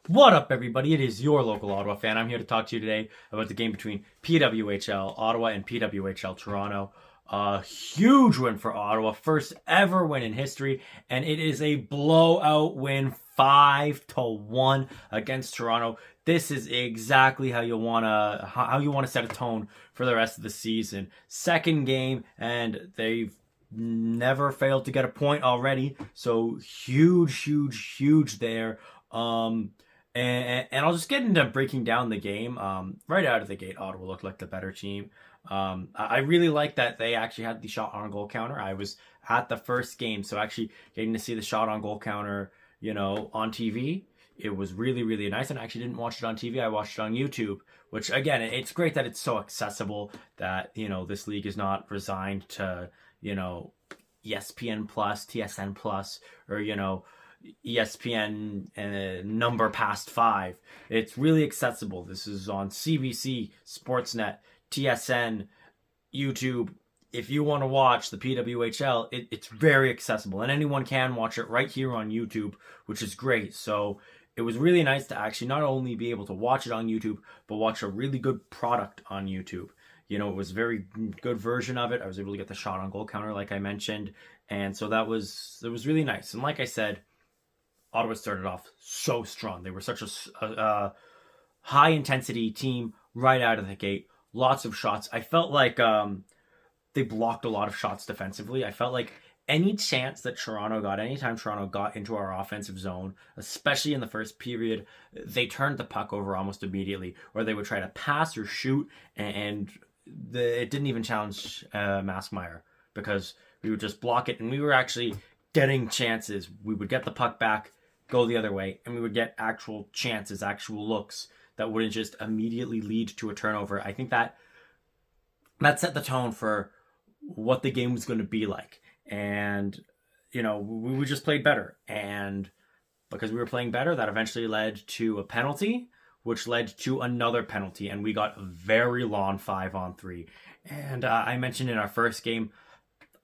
What up, everybody? It is your local Ottawa fan. I'm here to talk to you today about the game between PWHL Ottawa and PWHL Toronto. A huge win for Ottawa, first ever win in history, and it is a blowout win, 5-1 against Toronto. This is exactly how you wanna set a tone for the rest of the season. Second game, and they've never failed to get a point already. So huge there. And I'll just get into breaking down the game. Right out of the gate, Ottawa looked like the better team. I really like that they actually had the shot on goal counter. I was at the first game, so actually getting to see the shot on goal counter, on TV, it was really nice. And I actually didn't watch it on TV. I watched it on YouTube, which again, it's great that it's so accessible that, this league is not resigned to, ESPN Plus, TSN Plus, or, ESPN number past 5. It's really accessible. This is on CBC, Sportsnet, TSN, YouTube. If you want to watch the PWHL, it's very accessible, and anyone can watch it right here on YouTube, which is great. So it was really nice to actually not only be able to watch it on YouTube, but watch a really good product on YouTube. It was a very good version of it. I was able to get the shot on goal counter, like I mentioned, and so it was really nice. And like I said, Ottawa started off so strong. They were such a high intensity team right out of the gate. Lots of shots. I felt like they blocked a lot of shots defensively. I felt like any chance that Toronto got, anytime Toronto got into our offensive zone, especially in the first period, they turned the puck over almost immediately, or they would try to pass or shoot, and it didn't even challenge Maskmeyer, because we would just block it, and we were actually getting chances. We would get the puck back, go the other way, and we would get actual chances, actual looks that wouldn't just immediately lead to a turnover. I think that set the tone for what the game was going to be like. And, we just played better. And because we were playing better, that eventually led to a penalty, which led to another penalty. And we got a very long 5-on-3. And I mentioned in our first game,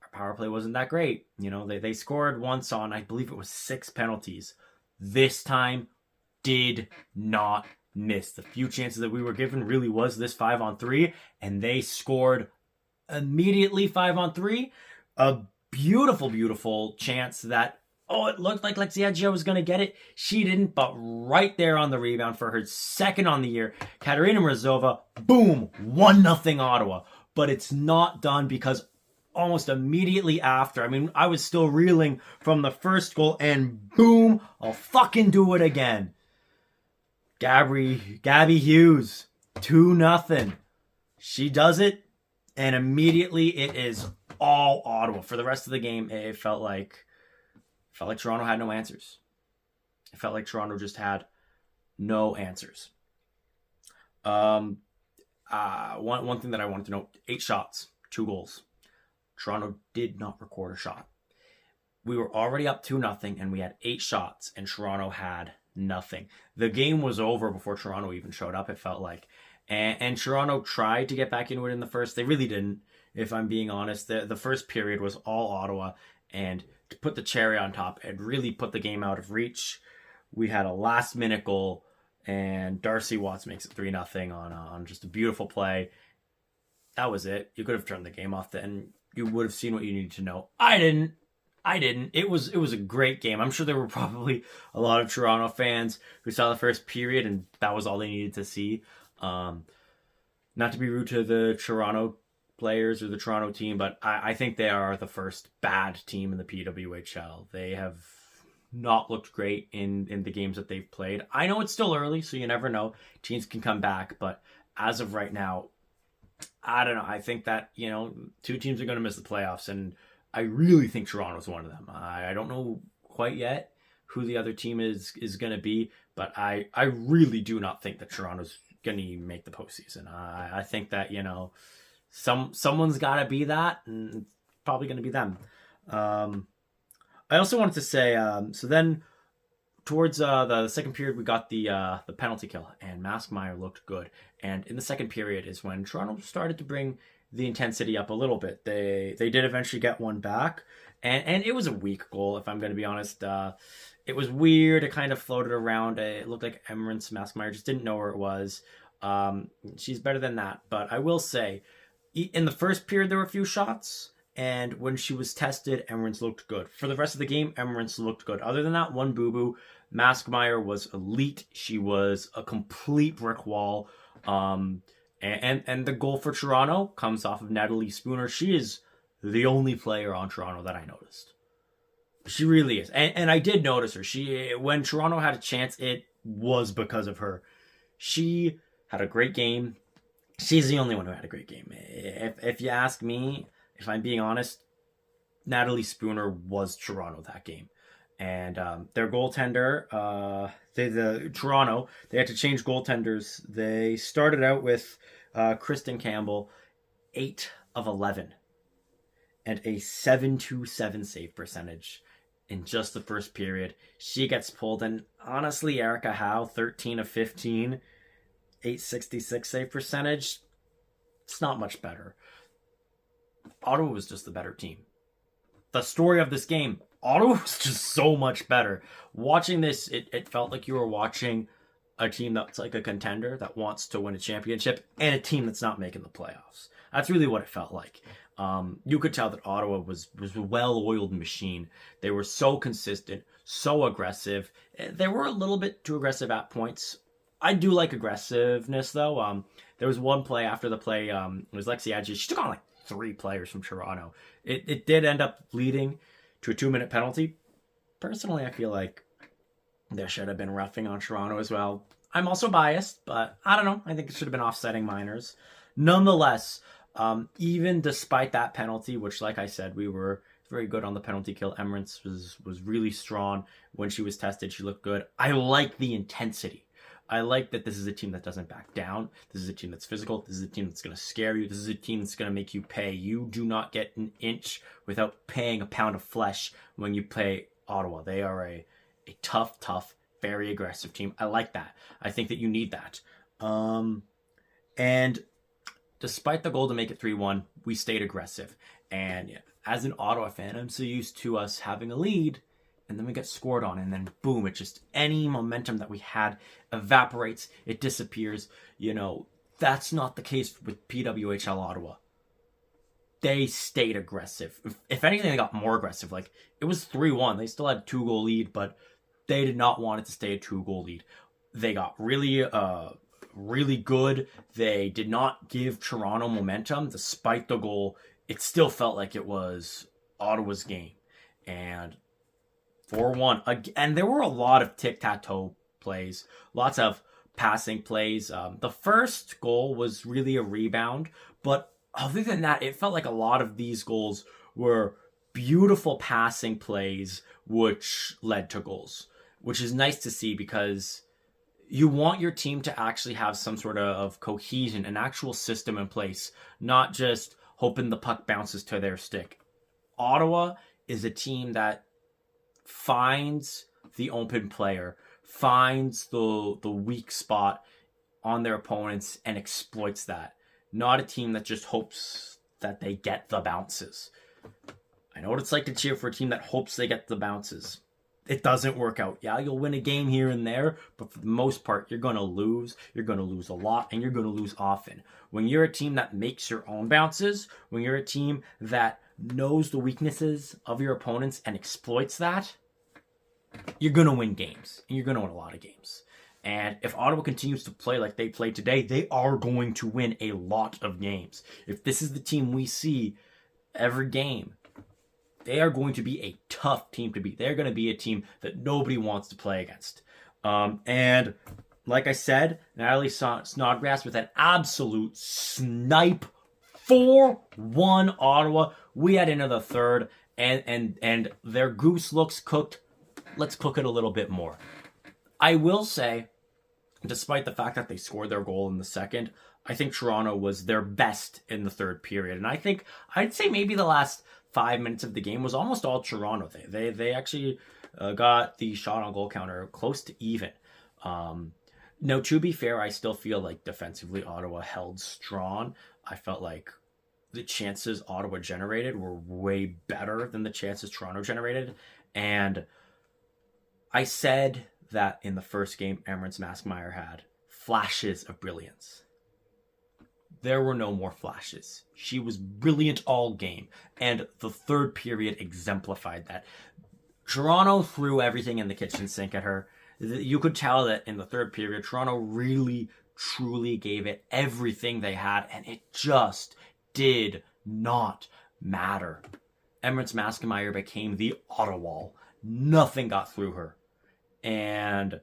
our power play wasn't that great. They scored once on, I believe it was 6 penalties. This time, did not miss. The few chances that we were given really was this 5-on-3, and they scored immediately 5-on-3. A beautiful chance that, it looked like Lexiaggia was going to get it. She didn't, but right there on the rebound for her second on the year, Katerina Mrazova, boom, 1-0 Ottawa. But it's not done, because almost immediately after, I was still reeling from the first goal, and boom, I'll fucking do it again. Gabby Hughes, 2-0. She does it, and immediately it is all Ottawa. For the rest of the game, it felt like Toronto had no answers. It felt like Toronto just had no answers. One thing that I wanted to note: 8 shots, 2 goals. Toronto did not record a shot. We were already up 2-0, and we had 8 shots, and Toronto had nothing. The game was over before Toronto even showed up, it felt like. And Toronto tried to get back into it in the first. They really didn't, if I'm being honest. The first period was all Ottawa, and to put the cherry on top, it really put the game out of reach. We had a last-minute goal, and Darcy Watts makes it 3-0 on just a beautiful play. That was it. You could have turned the game off then. You would have seen what you needed to know. I didn't. It was a great game. I'm sure there were probably a lot of Toronto fans who saw the first period, and that was all they needed to see. Not to be rude to the Toronto players or the Toronto team, but I think they are the first bad team in the PWHL. They have not looked great in the games that they've played. I know it's still early, so you never know. Teams can come back, but as of right now, I don't know. I think that, 2 teams are going to miss the playoffs, and I really think Toronto's one of them. I don't know quite yet who the other team is going to be, but I really do not think that Toronto's going to make the postseason. I think that, someone's got to be that, and it's probably going to be them. I also wanted to say, so then towards the second period, we got the penalty kill, and Maskmeyer looked good. And in the second period is when Toronto started to bring the intensity up a little bit. They did eventually get one back, And it was a weak goal, if I'm going to be honest. It was weird. It kind of floated around. It looked like Emmerich Maskmeyer just didn't know where it was. She's better than that. But I will say, in the first period, there were a few shots. And when she was tested, Emmerich looked good. For the rest of the game, Emmerich looked good. Other than that, one boo-boo. Maskmeyer was elite. She was a complete brick wall. And the goal for Toronto comes off of Natalie Spooner. She is the only player on Toronto that I noticed. She really is. And I did notice her. When Toronto had a chance, it was because of her. She had a great game. She's the only one who had a great game. If you ask me, if I'm being honest, Natalie Spooner was Toronto that game. And their goaltender, Toronto, they had to change goaltenders. They started out with Kristen Campbell, 8 of 11, and a 7.27 save percentage in just the first period. She gets pulled, and honestly, Erica Howe, 13 of 15, 8.66 save percentage. It's not much better. Ottawa was just the better team. The story of this game, Ottawa was just so much better. Watching this, it felt like you were watching a team that's like a contender that wants to win a championship and a team that's not making the playoffs. That's really what it felt like. You could tell that Ottawa was a well-oiled machine. They were so consistent, so aggressive. They were a little bit too aggressive at points. I do like aggressiveness, though. There was one play after the play. It was Lexi Adji. She took on like 3 players from Toronto. It did end up leading to a 2-minute penalty. Personally, I feel like there should have been roughing on Toronto as well. I'm also biased, but I don't know. I think it should have been offsetting minors. Nonetheless, even despite that penalty, which, like I said, we were very good on the penalty kill. Emmerich was really strong. When she was tested, she looked good. I like the intensity. I like that this is a team that doesn't back down. This is a team that's physical. This is a team that's going to scare you. This is a team that's going to make you pay. You do not get an inch without paying a pound of flesh when you play Ottawa. They are a tough, very aggressive team. I like that. I think that you need that. And despite the goal to make it 3-1, we stayed aggressive. And yeah, as an Ottawa fan, I'm so used to us having a lead, and then we get scored on, and then boom, it just, any momentum that we had evaporates, it disappears. You know, that's not the case with PWHL Ottawa. They stayed aggressive. If anything, they got more aggressive. Like, it was 3-1. They still had a 2-goal lead, but they did not want it to stay a 2-goal lead. They got really good. They did not give Toronto momentum. Despite the goal, it still felt like it was Ottawa's game. And 4-1. And there were a lot of tic-tac-toe plays. Lots of passing plays. The first goal was really a rebound. But other than that, it felt like a lot of these goals were beautiful passing plays which led to goals. Which is nice to see, because you want your team to actually have some sort of cohesion, an actual system in place, not just hoping the puck bounces to their stick. Ottawa is a team that finds the open player, finds the weak spot on their opponents and exploits that. Not a team that just hopes that they get the bounces. I know what it's like to cheer for a team that hopes they get the bounces. It doesn't work out. Yeah, you'll win a game here and there, but for the most part, you're going to lose. You're going to lose a lot, and you're going to lose often. When you're a team that makes your own bounces, when you're a team that knows the weaknesses of your opponents and exploits that, you're going to win games, and you're going to win a lot of games. And if Ottawa continues to play like they played today, they are going to win a lot of games. If this is the team we see every game, they are going to be a tough team to beat. They're going to be a team that nobody wants to play against. And like I said, Natalie Snodgrass with an absolute snipe. 4-1 Ottawa. We head into the third, and their goose looks cooked. Let's cook it a little bit more. I will say, despite the fact that they scored their goal in the second, I think Toronto was their best in the third period. And I'd say maybe the last 5 minutes of the game was almost all Toronto. They actually got the shot on goal counter close to even. Now, to be fair, I still feel like defensively Ottawa held strong. I felt like the chances Ottawa generated were way better than the chances Toronto generated. And I said that in the first game, Emrance Maskmeyer had flashes of brilliance. There were no more flashes. She was brilliant all game. And the third period exemplified that. Toronto threw everything in the kitchen sink at her. You could tell that in the third period, Toronto really, truly gave it everything they had, and it just did not matter. Emrance Maskmeyer became the Ottawa. Nothing got through her. And,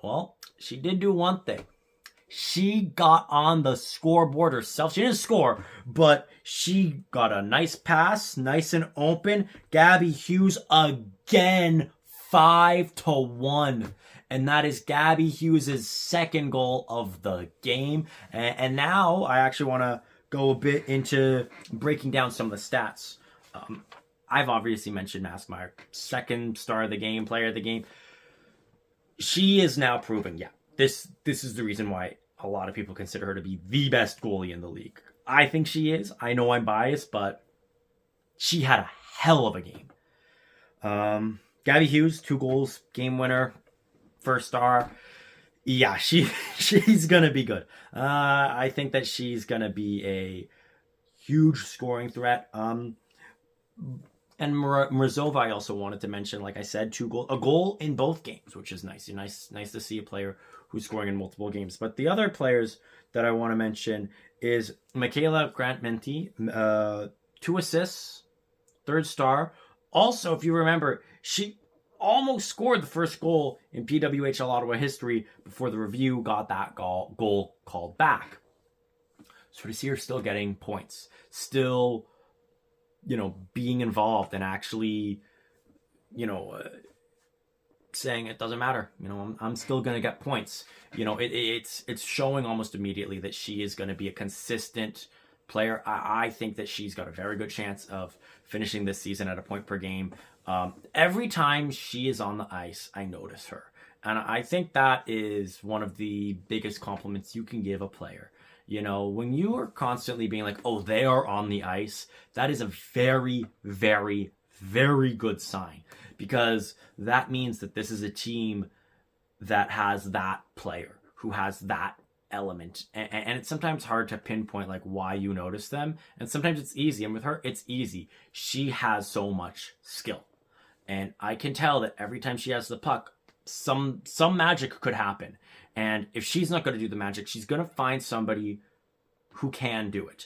well, she did do one thing. She got on the scoreboard herself. She didn't score, but she got a nice pass, nice and open. Gabby Hughes again, 5-1. And that is Gabby Hughes' second goal of the game. And now I actually want to go a bit into breaking down some of the stats. I've obviously mentioned Maskmeyer, second star of the game, player of the game. She is now proven, this is the reason why a lot of people consider her to be the best goalie in the league. I think she is. I know I'm biased, but she had a hell of a game. Gabby Hughes, 2 goals, game winner, first star. Yeah, she's going to be good. I think that she's going to be a huge scoring threat. And Mrazova, I also wanted to mention, like I said, a goal in both games, which is nice. Nice to see a player who's scoring in multiple games. But the other players that I want to mention is Michaela Grant-Menti, 2 assists, third star. Also, if you remember, she almost scored the first goal in PWHL Ottawa history before the review got that goal called back. So to see her still getting points, still being involved and actually, saying it doesn't matter. I'm still going to get points. It's showing almost immediately that she is going to be a consistent player. I think that she's got a very good chance of finishing this season at a point per game. Every time she is on the ice, I notice her. And I think that is one of the biggest compliments you can give a player. When you are constantly being like, oh, they are on the ice, that is a very, very, very good sign. Because that means that this is a team that has that player, who has that element. And it's sometimes hard to pinpoint like why you notice them. And sometimes it's easy. And with her, it's easy. She has so much skill. And I can tell that every time she has the puck, some magic could happen. And if she's not going to do the magic, she's going to find somebody who can do it.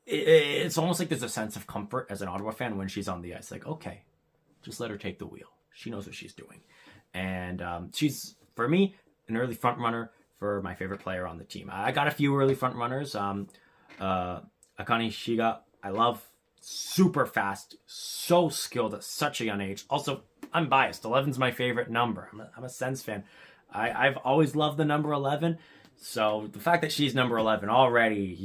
It's almost like there's a sense of comfort as an Ottawa fan when she's on the ice. Like, okay, just let her take the wheel. She knows what she's doing. And she's, for me, an early front runner for my favorite player on the team. I got a few early front runners. Akane Shiga, I love. Super fast, so skilled at such a young age. Also, I'm biased. 11's my favorite number. I'm a Sens fan. I've always loved the number 11. So the fact that she's number 11 already,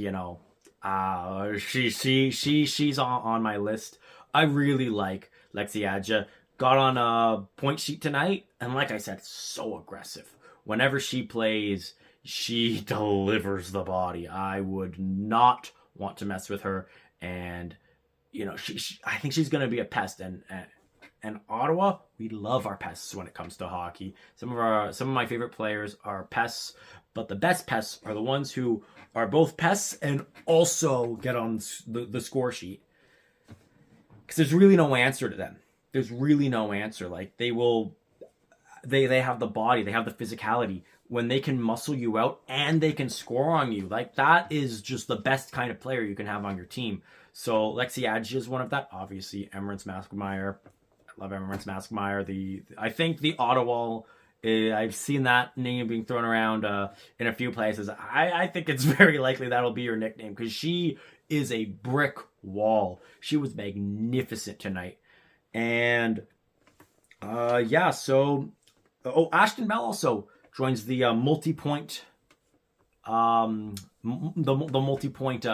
she's on my list. I really like Lexi Adja. Got on a point sheet tonight, and like I said, so aggressive. Whenever she plays, she delivers the body. I would not want to mess with her, and I think she's going to be a pest. And Ottawa, we love our pests when it comes to hockey. Some of my favorite players are pests, but the best pests are the ones who are both pests and also get on the score sheet. Because there's really no answer to them. There's really no answer. Like they have the body, they have the physicality. When they can muscle you out and they can score on you, like that is just the best kind of player you can have on your team. So Lexi Adji is one of that. Obviously, Emrance Maskmeyer. I love Emrance Maskmeyer. I think the Ottawa, I've seen that name being thrown around in a few places. I think it's very likely that'll be your nickname because she is a brick wall. She was magnificent tonight. And Ashton Bell also joins the multi-point multi-point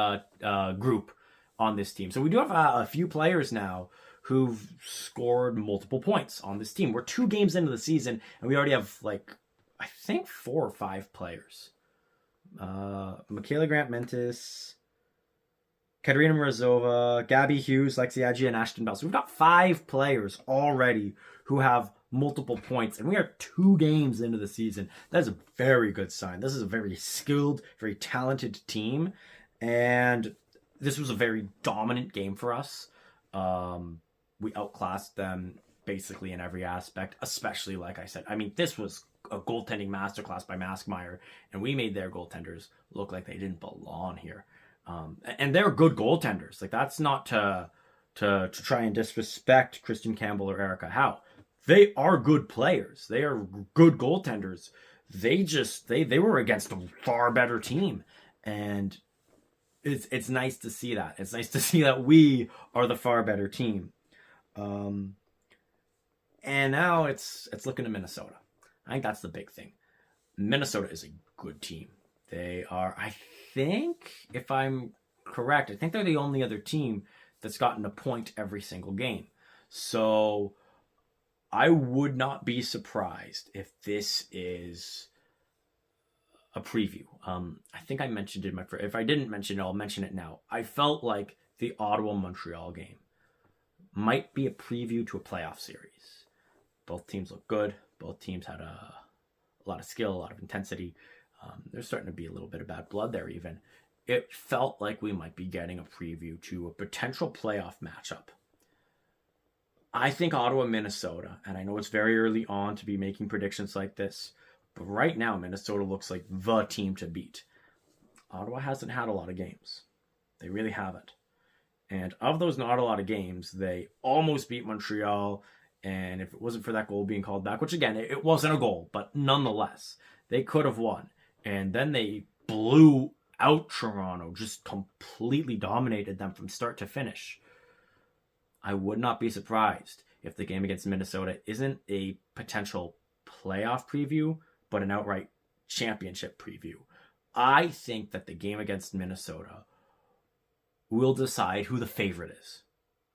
group on this team. So we do have a few players now who've scored multiple points on this team. We're 2 games into the season, and we already have, I think 4 or 5 players. Michaela Grant-Mentis, Katerina Morozova, Gabby Hughes, Lexi Agee, and Ashton Bell. So we've got 5 players already who have multiple points, and we are 2 games into the season. That is a very good sign. This is a very skilled, very talented team, and this was a very dominant game for us. We outclassed them basically in every aspect, especially, like I said, I mean, this was a goaltending masterclass by Maskmeyer, and we made their goaltenders look like they didn't belong here. And they're good goaltenders. Like, that's not to try and disrespect Kristen Campbell or Erica Howe. They are good players. They are good goaltenders. They were against a far better team, and it's nice to see that. It's nice to see that we are the far better team. And now it's looking to Minnesota. I think that's the big thing. Minnesota is a good team. They are, I think, if I'm correct, I think they're the only other team that's gotten a point every single game. So I would not be surprised if this is a preview. I think I mentioned it if I didn't mention it, I'll mention it now. I felt like the Ottawa-Montreal game might be a preview to a playoff series. Both teams look good. Both teams had a lot of skill, a lot of intensity. There's starting to be a little bit of bad blood there even. It felt like we might be getting a preview to a potential playoff matchup. I think Ottawa, Minnesota, and I know it's very early on to be making predictions like this, but right now Minnesota looks like the team to beat. Ottawa hasn't had a lot of games. They really haven't. And of those not a lot of games, they almost beat Montreal, and if it wasn't for that goal being called back, which again, it wasn't a goal, but nonetheless, they could have won. And then they blew out Toronto, just completely dominated them from start to finish. I would not be surprised if the game against Minnesota isn't a potential playoff preview, but an outright championship preview. I think that the game against Minnesota will decide who the favorite is,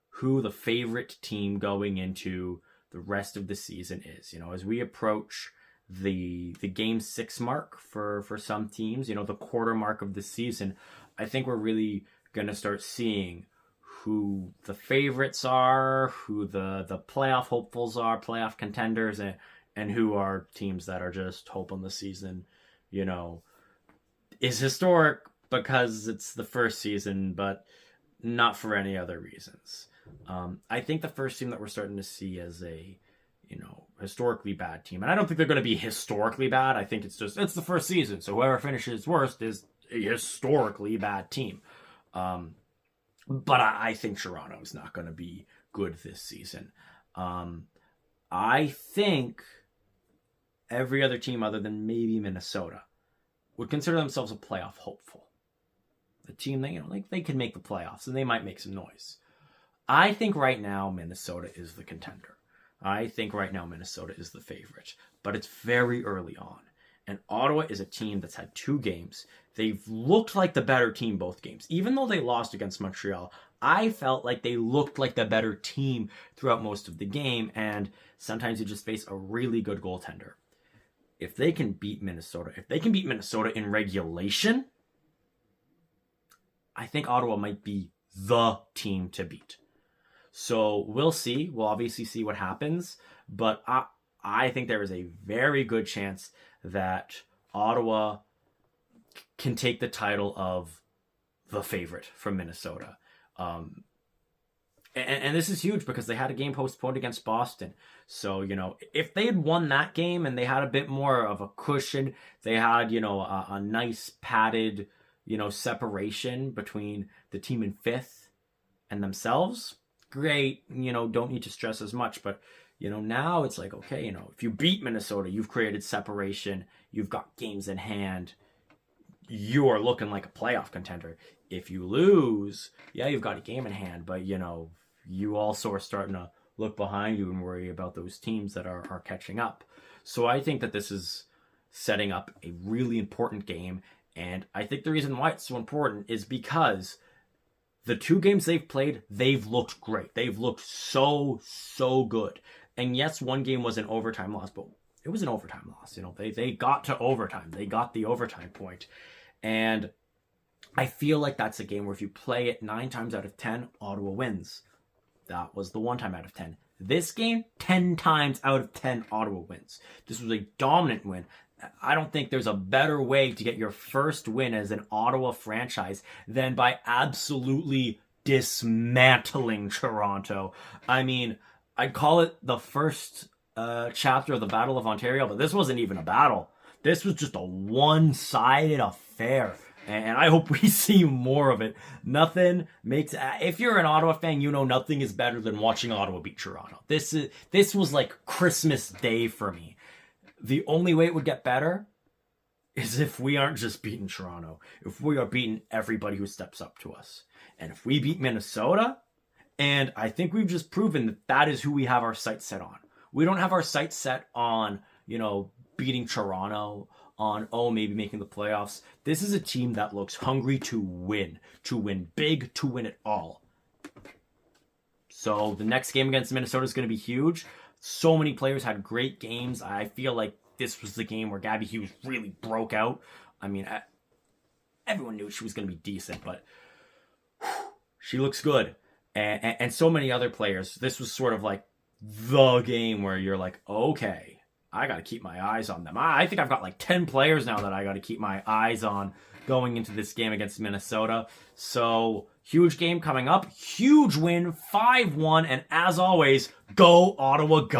who the favorite team going into the rest of the season is. You know, as we approach the game 6 mark for some teams, you know, the quarter mark of the season, I think we're really going to start seeing who the favorites are, who the playoff hopefuls are, playoff contenders, and who are teams that are just hoping the season, you know, is historic because it's the first season, but not for any other reasons. I think the first team that we're starting to see as a, you know, historically bad team, and I don't think they're going to be historically bad. I think it's the first season, so whoever finishes worst is a historically bad team. But I think Toronto is not going to be good this season. I think every other team other than maybe Minnesota would consider themselves a playoff hopeful. The team that, you know, like they can make the playoffs and they might make some noise. I think right now Minnesota is the contender. I think right now Minnesota is the favorite, but it's very early on. And Ottawa is a team that's had 2 games. They've looked like the better team both games. Even though they lost against Montreal, I felt like they looked like the better team throughout most of the game, and sometimes you just face a really good goaltender. If they can beat Minnesota, in regulation, I think Ottawa might be the team to beat. So we'll see. We'll obviously see what happens, but I think there is a very good chance that Ottawa can take the title of the favorite from Minnesota. And this is huge because they had a game postponed against Boston. So, you know, if they had won that game and they had a bit more of a cushion, they had, you know, a nice padded, you know, separation between the team in 5th and themselves, great, you know, don't need to stress as much. But, you know, now it's like, okay, you know, if you beat Minnesota, you've created separation, you've got games in hand, you are looking like a playoff contender. If you lose, yeah, you've got a game in hand, but, you know, you also are starting to look behind you and worry about those teams that are catching up. So I think that this is setting up a really important game. And I think the reason why it's so important is because the 2 games they've played, they've looked great. They've looked so good. And yes, one game was an overtime loss, but it was an overtime loss. You know, they got to overtime. They got the overtime point. And I feel like that's a game where if you play it 9 times out of 10, Ottawa wins. That was the 1 time out of 10. This game, 10 times out of 10, Ottawa wins. This was a dominant win. I don't think there's a better way to get your first win as an Ottawa franchise than by absolutely dismantling Toronto. I mean, I'd call it the first chapter of the Battle of Ontario, but this wasn't even a battle. This was just a one-sided affair. And I hope we see more of it. Nothing makes... If you're an Ottawa fan, you know nothing is better than watching Ottawa beat Toronto. This was like Christmas Day for me. The only way it would get better is if we aren't just beating Toronto. If we are beating everybody who steps up to us. And if we beat Minnesota, and I think we've just proven that that is who we have our sights set on. We don't have our sights set on, beating Toronto, on, maybe making the playoffs. This is a team that looks hungry to win big, to win it all. So the next game against Minnesota is going to be huge. So many players had great games. I feel like this was the game where Gabby Hughes really broke out. I mean, everyone knew she was going to be decent, but she looks good. And so many other players. This was sort of like the game where you're like, okay, I got to keep my eyes on them. I think I've got like 10 players now that I got to keep my eyes on going into this game against Minnesota. So, huge game coming up. Huge win, 5-1. And as always, go Ottawa, go.